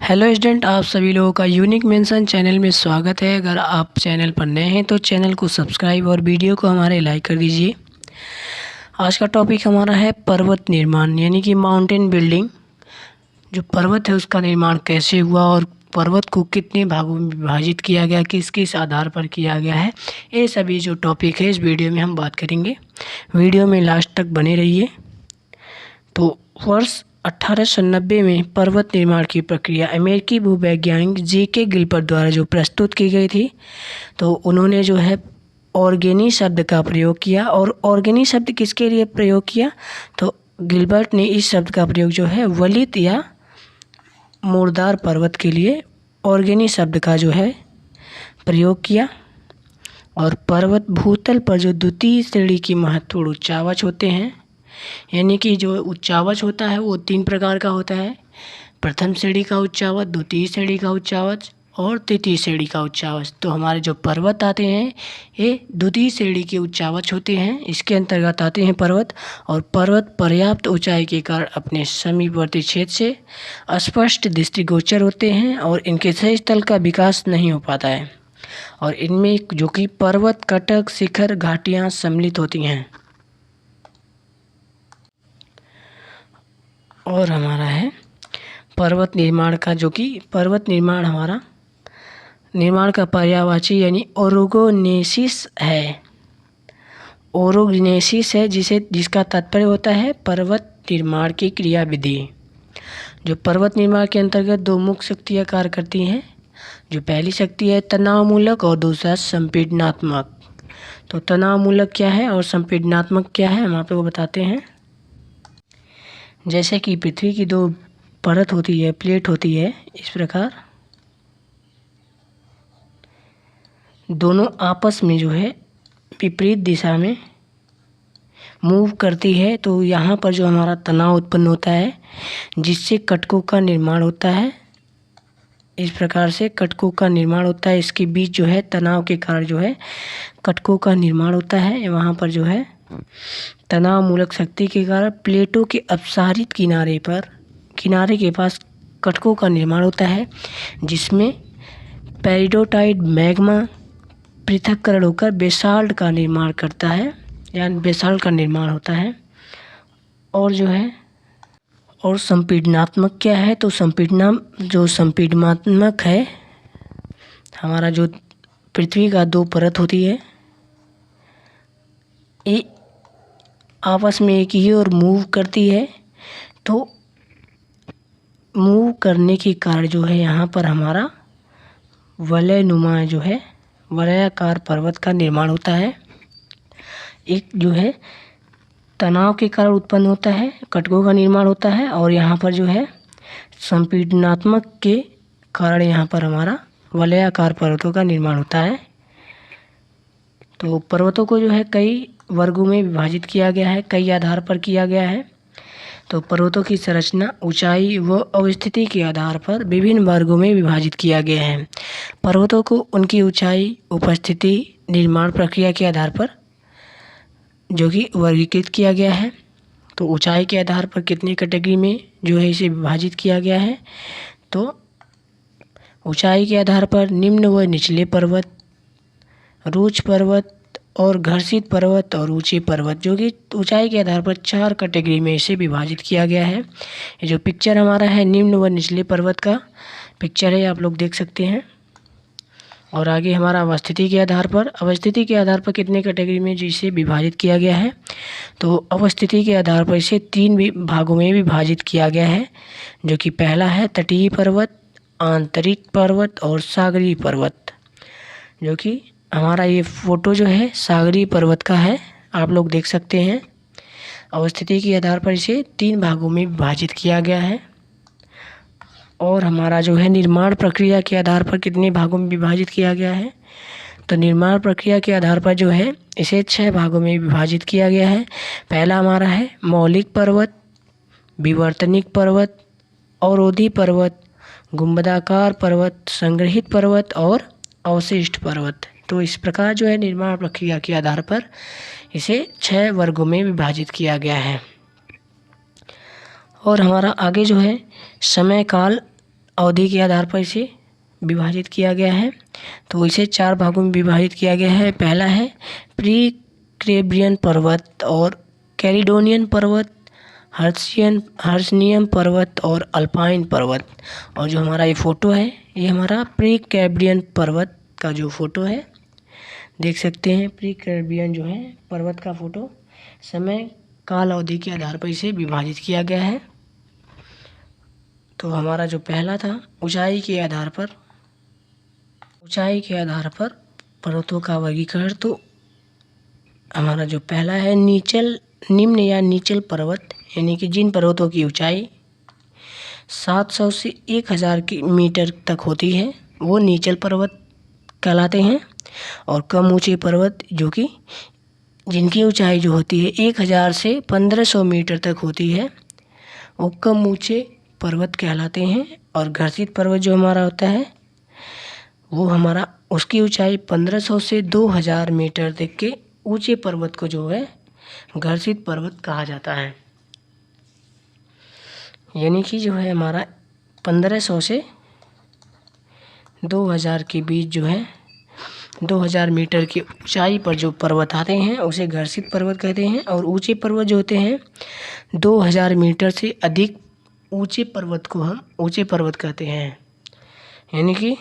Hello student, आप सभी लोगों का यूनिक मेंशन चैनल में स्वागत है। अगर आप चैनल पर नए हैं तो चैनल को सब्सक्राइब और वीडियो को हमारे लाइक कर दीजिए। आज का टॉपिक हमारा है पर्वत निर्माण यानी कि माउंटेन बिल्डिंग। जो पर्वत है उसका निर्माण कैसे हुआ और पर्वत को कितने भागों में विभाजित किया गया, किस किस आधार पर किया गया है, ये सभी जो टॉपिक है इस वीडियो में हम बात करेंगे। वीडियो में लास्ट तक बने रहिए। तो वर्ष 1890 में पर्वत निर्माण की प्रक्रिया अमेरिकी भूवैज्ञानिक J.K. गिलबर्ट द्वारा जो प्रस्तुत की गई थी, तो उन्होंने जो है ऑर्गेनी शब्द का प्रयोग किया। और ऑर्गेनी शब्द किसके लिए प्रयोग किया, तो गिलबर्ट ने इस शब्द का प्रयोग जो है वलित या मुर्दार पर्वत के लिए ऑर्गेनी शब्द का जो है प्रयोग किया। और पर्वत भूतल पर जो द्वितीय श्रेणी की महत्वपूर्ण उच्चावच होते हैं, यानी कि जो उच्चावच होता है वो 3 प्रकार का होता है। प्रथम श्रेणी का उच्चावच, द्वितीय श्रेणी का उच्चावच और तृतीय श्रेणी का उच्चावच। तो हमारे जो पर्वत आते हैं ये द्वितीय श्रेणी के उच्चावच होते हैं, इसके अंतर्गत आते हैं पर्वत। और पर्वत पर्याप्त ऊंचाई के कारण अपने समीपवर्ती क्षेत्र से अस्पष्ट दृष्टिगोचर होते हैं और इनके सही स्थल का विकास नहीं हो पाता है। और इनमें जो कि पर्वत, कटक, शिखर, घाटियाँ सम्मिलित होती हैं। और हमारा है पर्वत निर्माण का, जो कि पर्वत निर्माण हमारा निर्माण का पर्यायवाची यानी ओरोगोनेसिस है। ओरोगनेसिस है जिसका तात्पर्य होता है पर्वत निर्माण की क्रियाविधि। जो पर्वत निर्माण के अंतर्गत 2 मुख्य शक्तियाँ कार्य करती हैं। जो पहली शक्ति है तनावमूलक और दूसरा संपीड़नात्मक। तो तनावमूलक क्या है और संपीड़नात्मक क्या है, हम आप लोगों को बताते हैं। जैसे कि पृथ्वी की 2 परत होती है, प्लेट होती है, इस प्रकार दोनों आपस में जो है विपरीत दिशा में मूव करती है। तो यहाँ पर जो हमारा तनाव उत्पन्न होता है जिससे कटकों का निर्माण होता है। इस प्रकार से कटकों का निर्माण होता है, इसके बीच जो है तनाव के कारण जो है कटकों का निर्माण होता है। वहाँ पर जो है तनाव मूलक शक्ति के कारण प्लेटों के अपसारित किनारे के पास कटकों का निर्माण होता है, जिसमें पेरिडोटाइट मैग्मा पृथक्करण होकर बेसाल्ट का निर्माण करता है, यानी बेसाल्ट का निर्माण होता है। और जो है और संपीड़नात्मक क्या है, तो संपीड़नात्मक है हमारा जो पृथ्वी का 2 परत होती है, ये आपस में एक ही और मूव करती है। तो मूव करने के कारण जो है यहाँ पर हमारा वलयनुमा जो है वलयाकार पर्वत का निर्माण होता है। एक जो है तनाव के कारण उत्पन्न होता है, कटकों का निर्माण होता है। और यहाँ पर जो है संपीड़नात्मक के कारण यहाँ पर हमारा वलयाकार पर्वतों का निर्माण होता है। तो पर्वतों को जो है कई वर्गों में विभाजित किया गया है, कई आधार पर किया गया है। तो पर्वतों की संरचना, ऊंचाई व अवस्थिति के आधार पर विभिन्न वर्गों में विभाजित किया गया है। पर्वतों को उनकी ऊंचाई, उपस्थिति, निर्माण प्रक्रिया के आधार पर जो कि वर्गीकृत किया गया है। तो ऊंचाई के आधार पर कितनी कैटेगरी में जो है इसे विभाजित किया गया है, तो ऊंचाई के आधार पर निम्न व निचले पर्वत, रुक्ष पर्वत और घर्षित पर्वत और ऊंचे पर्वत, जो कि ऊंचाई के आधार पर 4 कैटेगरी में इसे विभाजित किया गया है। ये जो पिक्चर हमारा है निम्न व निचले पर्वत का पिक्चर है, आप लोग देख सकते हैं। और आगे हमारा अवस्थिति के आधार पर कितने कैटेगरी में जिसे विभाजित किया गया है, तो अवस्थिति के आधार पर इसे 3 भागों में विभाजित किया गया है। जो कि पहला है तटीय पर्वत, आंतरिक पर्वत और सागरीय पर्वत। जो कि हमारा ये फोटो जो है सागरीय पर्वत का है, आप लोग देख सकते हैं। अवस्थिति के आधार पर इसे 3 भागों में विभाजित किया गया है। और हमारा जो है निर्माण प्रक्रिया के आधार पर कितने भागों में विभाजित किया गया है, तो निर्माण प्रक्रिया के आधार पर जो है इसे 6 भागों में विभाजित किया गया है। पहला हमारा है मौलिक पर्वत, विवर्तनिक पर्वत, अवरोधी पर्वत, गुंबदाकार पर्वत, संग्रहित पर्वत और अवशिष्ट पर्वत। तो इस प्रकार जो है निर्माण प्रक्रिया के आधार पर इसे 6 वर्गों में विभाजित किया गया है। और हमारा आगे जो है समय काल अवधि के आधार पर इसे विभाजित किया गया है। तो इसे 4 भागों में विभाजित किया गया है। पहला है प्री कैम्ब्रियन पर्वत और कैलिडोनियन पर्वत, हर्षनियम पर्वत और अल्पाइन पर्वत। और जो हमारा ये फ़ोटो है, ये हमारा प्री कैम्ब्रियन पर्वत का जो फ़ोटो है, देख सकते हैं। प्री कैम्ब्रियन जो है पर्वत का फ़ोटो, समय काल अवधि के आधार पर इसे विभाजित किया गया है। तो हमारा जो पहला था ऊंचाई के आधार पर पर्वतों का वर्गीकरण। तो हमारा जो पहला है निम्न या नीचल पर्वत, यानी कि जिन पर्वतों की ऊंचाई 700 से 1000 मीटर तक होती है वो नीचल पर्वत कहलाते हैं। और कम ऊंचे पर्वत जो कि जिनकी ऊंचाई जो होती है 1000 से 1500 मीटर तक होती है वो कम ऊंचे पर्वत कहलाते हैं। और घर्षित पर्वत जो हमारा होता है वो हमारा उसकी ऊंचाई 1500 से 2000 मीटर तक के ऊंचे पर्वत को जो है घर्षित पर्वत कहा जाता है। यानी कि जो है हमारा 1500 से 2000 के बीच जो है 2000 मीटर की ऊंचाई पर जो पर्वत आते हैं उसे घर्षित पर्वत कहते हैं। और ऊंचे पर्वत जो होते हैं 2000 मीटर से अधिक ऊंचे पर्वत को हम ऊंचे पर्वत कहते हैं। यानी कि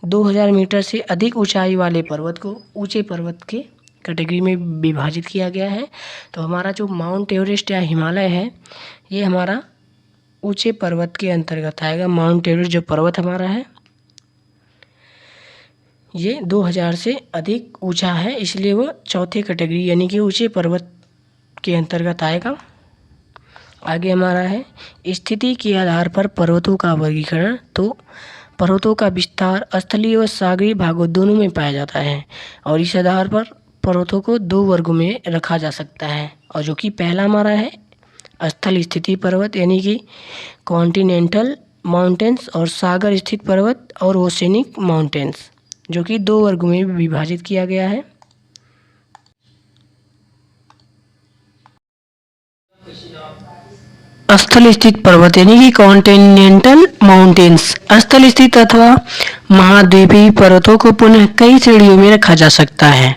2000 मीटर से अधिक ऊंचाई वाले पर्वत को ऊंचे पर्वत के कैटेगरी में विभाजित किया गया है। तो हमारा जो माउंट एवरेस्ट या हिमालय है ये हमारा ऊंचे पर्वत के अंतर्गत आएगा। माउंट एवरेस्ट जो पर्वत हमारा है ये 2000 से अधिक ऊंचा है, इसलिए वो चौथे कैटेगरी यानी कि ऊंचे पर्वत के अंतर्गत आएगा। आगे हमारा है स्थिति के आधार पर पर्वतों का वर्गीकरण। तो पर्वतों का विस्तार स्थलीय और सागरीय भागों दोनों में पाया जाता है और इस आधार पर पर्वतों को 2 वर्गों में रखा जा सकता है। और जो कि पहला हमारा है स्थल स्थिति पर्वत यानी कि कॉन्टिनेंटल माउंटेन्स, और सागर स्थित पर्वत और ओशनिक माउंटेन्स, जो कि 2 वर्गों में विभाजित किया गया है। स्थल स्थित पर्वत यानी कि कॉन्टिनेंटल माउंटेन्स, स्थल स्थित अथवा महाद्वीपीय पर्वतों को पुनः कई श्रेणियों में रखा जा सकता है।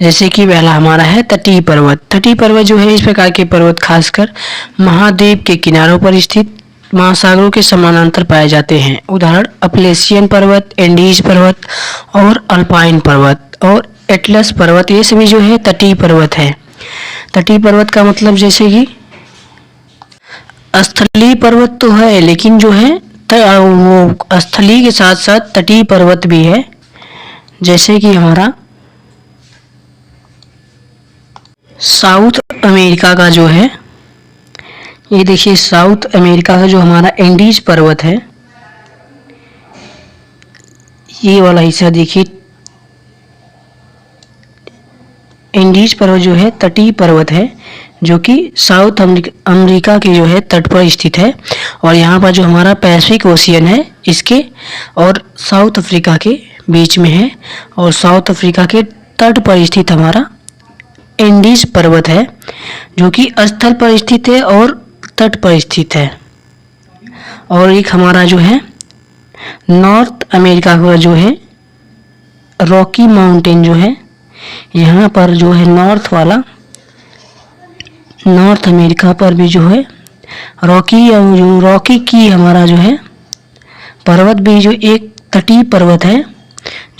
जैसे कि पहला हमारा है तटीय पर्वत। तटीय पर्वत जो है इस प्रकार के पर्वत खासकर महाद्वीप के किनारों पर स्थित महासागरों के समानांतर पाए जाते हैं। उदाहरण अपलेशियन पर्वत, एंडीज पर्वत और अल्पाइन पर्वत और एटलस पर्वत, ये सभी जो है तटीय पर्वत है। तटीय पर्वत का मतलब जैसे कि स्थलीय पर्वत तो है लेकिन जो है वो स्थलीय के साथ साथ तटीय पर्वत भी है। जैसे कि हमारा साउथ अमेरिका का जो है, ये देखिए साउथ अमेरिका का जो हमारा एंडीज पर्वत है, ये वाला हिस्सा देखिए, एंडीज पर्वत जो है तटीय पर्वत है जो कि साउथ अमेरिका के जो है तट पर स्थित है। और यहाँ पर जो हमारा पैसिफिक ओशियन है इसके और साउथ अफ्रीका के बीच में है। और साउथ अफ्रीका के तट पर स्थित हमारा एंडीज पर्वत है जो कि स्थल पर स्थित है और तट पर स्थित है। और एक हमारा जो है नॉर्थ अमेरिका का जो है रॉकी माउंटेन जो है, यहाँ पर जो है नॉर्थ अमेरिका पर भी जो है रॉकी की हमारा जो है पर्वत भी जो एक तटीय पर्वत है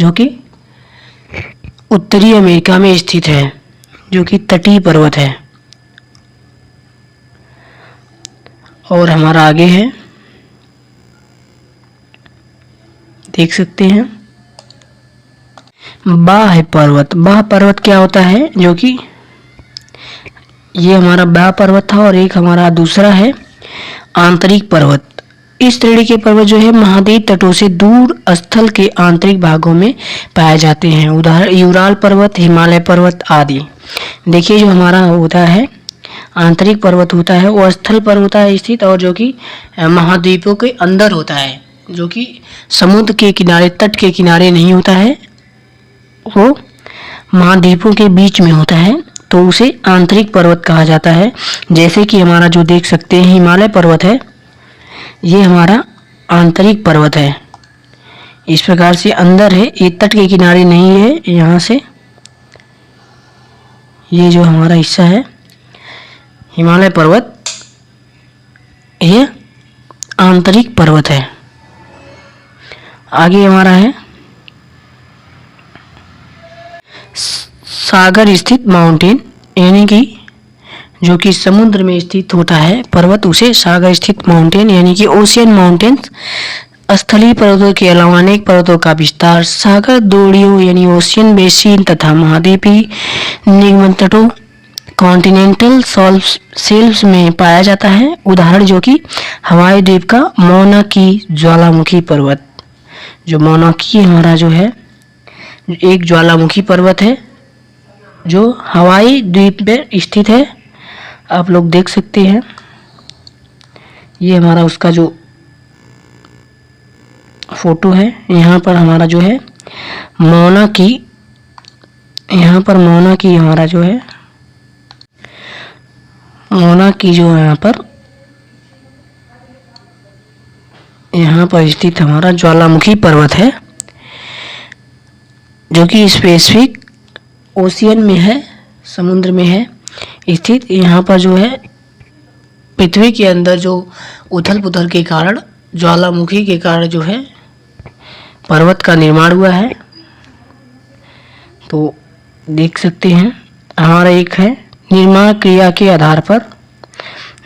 जो कि उत्तरी अमेरिका में स्थित है, जो कि तटीय पर्वत है। और हमारा आगे है, देख सकते हैं बाह्य पर्वत। बाह्य पर्वत क्या होता है, जो कि ये हमारा बाह्य पर्वत था और एक हमारा दूसरा है आंतरिक पर्वत। इस श्रेणी के पर्वत जो है महाद्वीप तटों से दूर स्थल के आंतरिक भागों में पाए जाते हैं। उदाहरण यूराल पर्वत, हिमालय पर्वत आदि। देखिए जो हमारा होता है आंतरिक पर्वत होता है वो स्थल पर होता है स्थित, और जो कि महाद्वीपों के अंदर होता है, जो कि समुद्र के किनारे तट के किनारे नहीं होता है, वो महाद्वीपों के बीच में होता है, तो उसे आंतरिक पर्वत कहा जाता है। जैसे कि हमारा जो देख सकते हैं हिमालय पर्वत है, ये हमारा आंतरिक पर्वत है। इस प्रकार से अंदर है, ये तट के किनारे नहीं है। यहाँ से ये जो हमारा हिस्सा है हिमालय पर्वत, ये आंतरिक पर्वत है। आगे हमारा है सागर स्थित माउंटेन, यानी कि जो कि समुद्र में स्थित होता है पर्वत, उसे सागर स्थित माउंटेन यानी कि ओशियन माउंटेन्स। स्थलीय पर्वतों के अलावा अनेक पर्वतों का विस्तार सागर द्रोणियों यानी ओशियन बेसिन तथा महाद्वीपीय निगम तटों कॉन्टिनेंटल शेल्फ्स में पाया जाता है। उदाहरण जो कि हवाई द्वीप का मौना की ज्वालामुखी पर्वत, जो मौना की हमारा जो है एक ज्वालामुखी पर्वत है जो हवाई द्वीप पे स्थित है। आप लोग देख सकते हैं, ये हमारा उसका जो फोटो है। यहाँ पर हमारा जो है मौना की, यहाँ पर मौना की हमारा जो है मौना की जो यहाँ पर स्थित हमारा ज्वालामुखी पर्वत है, जो कि स्पेसिफिक ओशियन में है, समुद्र में है स्थित। यहाँ पर जो है पृथ्वी के अंदर जो उथल पुथल के कारण, ज्वालामुखी के कारण जो है पर्वत का निर्माण हुआ है। तो देख सकते हैं हमारा एक है निर्माण क्रिया के आधार पर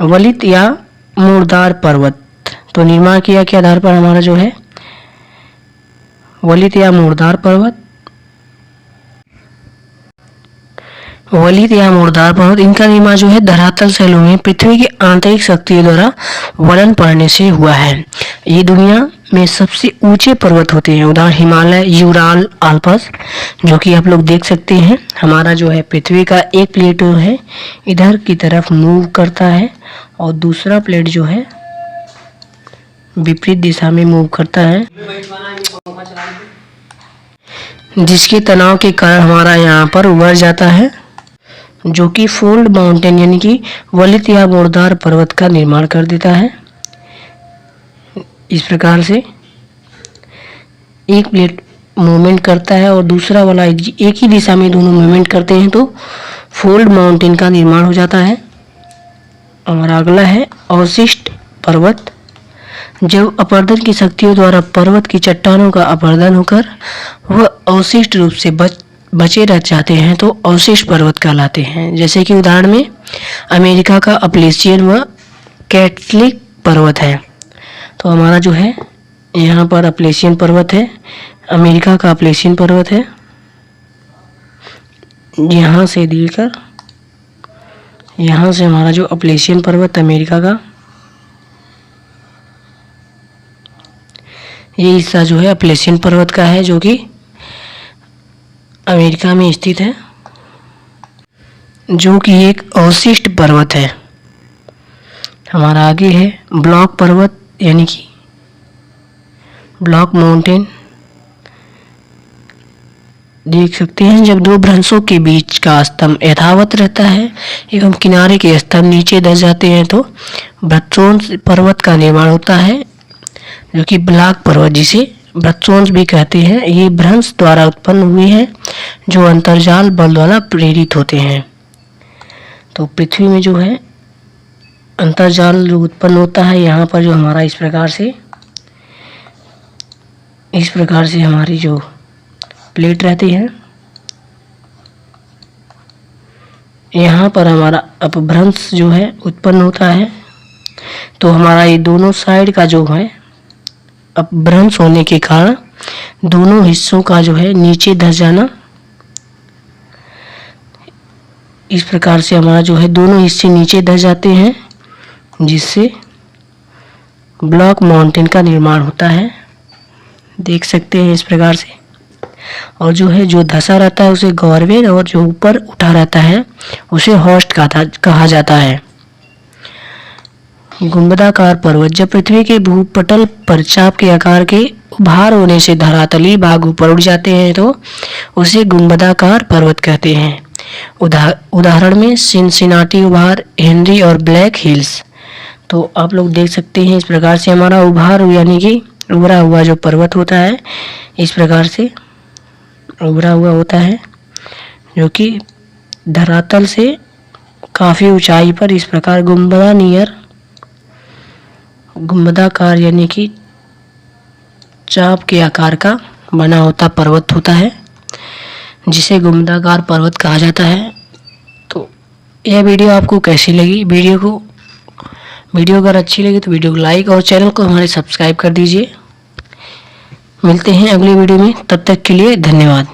वलित या मुर्दार पर्वत। तो निर्माण क्रिया के आधार पर हमारा जो है वलित या मुर्दार पर्वत, वलित या मुर्दार पर्वत, इनका निर्माण जो है धरातल शैलों में पृथ्वी की आंतरिक शक्तियों द्वारा वलन पड़ने से हुआ है। ये दुनिया में सबसे ऊंचे पर्वत होते हैं। उदाहरण हिमालय, यूराल, आल्प्स, जो कि आप लोग देख सकते हैं। हमारा जो है पृथ्वी का एक प्लेट जो है इधर की तरफ मूव करता है और दूसरा प्लेट जो है विपरीत दिशा में मूव करता है, जिसके तनाव के कारण हमारा यहाँ पर उभर जाता है, जो कि फोल्ड माउंटेन यानी कि वलित या मुर्दार पर्वत का निर्माण कर देता है। इस प्रकार से एक प्लेट मूवमेंट करता है और दूसरा वाला एक ही दिशा में दोनों मूवमेंट करते हैं तो फोल्ड माउंटेन का निर्माण हो जाता है। हमारा अगला है अवशिष्ट पर्वत। जब अपर्दन की शक्तियों द्वारा पर्वत की चट्टानों का अपर्दन होकर वह अवशिष्ट रूप से बचे रह जाते हैं तो अवशिष्ट पर्वत कहलाते हैं। जैसे कि उदाहरण में अमेरिका का अपलेशियन व कैटलिक पर्वत है। तो हमारा जो है यहाँ पर अपलेशियन पर्वत है, अमेरिका का अपलेशियन पर्वत है। यहाँ से देखकर यहाँ से हमारा जो अपलेशियन पर्वत अमेरिका का, ये हिस्सा जो है अपलेशियन पर्वत का है, जो कि अमेरिका में स्थित है, जो कि एक अवशिष्ट पर्वत है। हमारा आगे है ब्लॉक पर्वत यानी कि ब्लॉक माउंटेन। देख सकते हैं जब दो भ्रंशों के बीच का स्तंभ यथावत रहता है एवं किनारे के स्तंभ नीचे धंस जाते हैं तो भ्रंशोंश पर्वत का निर्माण होता है, जो कि ब्लॉक पर्वत, जिसे भ्रंशोंश भी कहते हैं। ये भ्रंश द्वारा उत्पन्न हुए हैं जो अंतर्जाल बल द्वारा प्रेरित होते हैं। तो पृथ्वी में जो है अंतर्जाल जो उत्पन्न होता है, यहाँ पर जो हमारा इस प्रकार से हमारी जो प्लेट रहती है, यहाँ पर हमारा अपभ्रंश जो है उत्पन्न होता है। तो हमारा ये दोनों साइड का जो है अपभ्रंश होने के कारण दोनों हिस्सों का जो है नीचे धंस जाना, इस प्रकार से हमारा जो है दोनों हिस्से नीचे धंस जाते हैं, जिससे ब्लॉक माउंटेन का निर्माण होता है। देख सकते हैं इस प्रकार से। और जो है जो धंसा रहता है उसे गॉर्वेन और जो ऊपर उठा रहता है उसे हॉस्ट कहा जाता है। गुंबदाकार पर्वत। जब पृथ्वी के भूपटल पर चाप के आकार के उभार होने से धरातली भाग ऊपर उठ जाते हैं तो उसे गुंबदाकार पर्वत कहते हैं। उदाहरण में सिनसिनाटी उभार, हेनरी और ब्लैक हिल्स। तो आप लोग देख सकते हैं इस प्रकार से हमारा उभार यानी कि उभरा हुआ जो पर्वत होता है इस प्रकार से उभरा हुआ होता है, जो कि धरातल से काफ़ी ऊंचाई पर इस प्रकार गुंबदाकार यानी कि चाप के आकार का बना होता पर्वत होता है, जिसे गुंबदाकार पर्वत कहा जाता है। तो यह वीडियो आपको कैसी लगी? वीडियो अगर अच्छी लगी तो वीडियो को लाइक और चैनल को हमारे सब्सक्राइब कर दीजिए। मिलते हैं अगली वीडियो में, तब तक के लिए धन्यवाद।